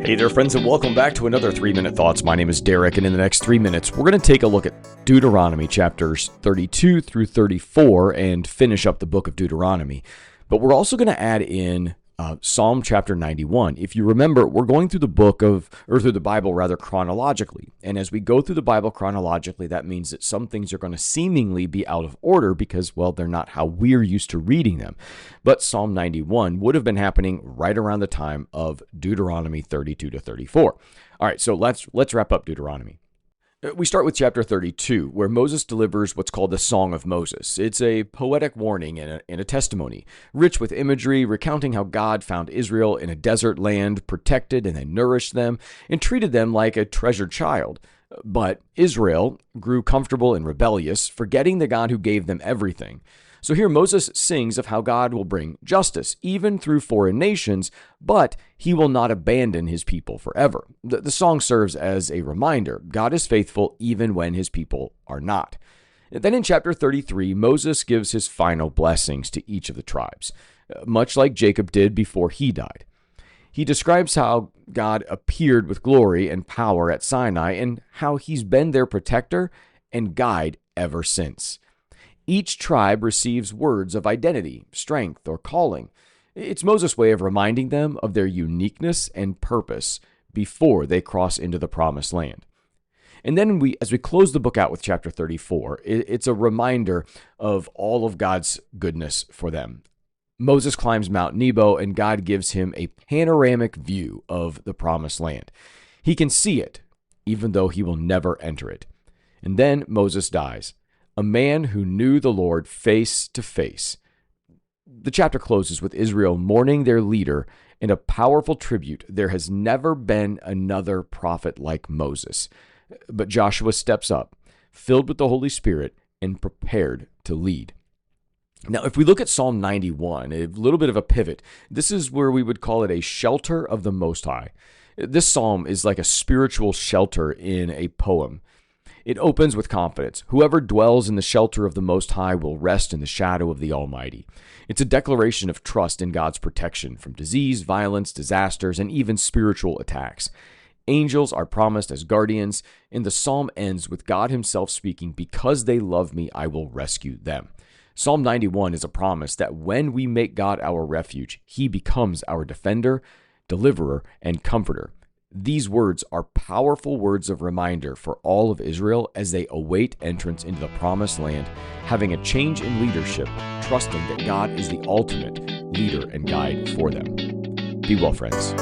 Hey there, friends, and welcome back to another 3-Minute Thoughts. My name is Derek, and in the next 3 minutes, we're going to take a look at Deuteronomy chapters 32 through 34 and finish up the book of Deuteronomy. But we're also going to add in Psalm chapter 91. If you remember, we're going through through the Bible chronologically. And as we go through the Bible chronologically, that means that some things are going to seemingly be out of order because, well, they're not how we're used to reading them. But Psalm 91 would have been happening right around the time of Deuteronomy 32 to 34. All right, so let's wrap up Deuteronomy. We start with chapter 32, where Moses delivers what's called the Song of Moses. It's a poetic warning and a testimony, rich with imagery, recounting how God found Israel in a desert land, protected and then nourished them, and treated them like a treasured child. But Israel grew comfortable and rebellious, forgetting the God who gave them everything. So here Moses sings of how God will bring justice, even through foreign nations, but he will not abandon his people forever. The song serves as a reminder. God is faithful even when his people are not. Then in chapter 33, Moses gives his final blessings to each of the tribes, much like Jacob did before he died. He describes how God appeared with glory and power at Sinai and how he's been their protector and guide ever since. Each tribe receives words of identity, strength, or calling. It's Moses' way of reminding them of their uniqueness and purpose before they cross into the promised land. And then as we close the book out with chapter 34, it's a reminder of all of God's goodness for them. Moses climbs Mount Nebo, and God gives him a panoramic view of the promised land. He can see it, even though he will never enter it. And then Moses dies. A man who knew the Lord face to face. The chapter closes with Israel mourning their leader in a powerful tribute. There has never been another prophet like Moses. But Joshua steps up, filled with the Holy Spirit and prepared to lead. Now, if we look at Psalm 91, a little bit of a pivot, this is where we would call it a shelter of the Most High. This psalm is like a spiritual shelter in a poem. It opens with confidence. Whoever dwells in the shelter of the Most High will rest in the shadow of the Almighty. It's a declaration of trust in God's protection from disease, violence, disasters, and even spiritual attacks. Angels are promised as guardians, and the psalm ends with God himself speaking, "Because they love me, I will rescue them." Psalm 91 is a promise that when we make God our refuge, he becomes our defender, deliverer, and comforter. These words are powerful words of reminder for all of Israel as they await entrance into the promised land, having a change in leadership, trusting that God is the ultimate leader and guide for them. Be well, friends.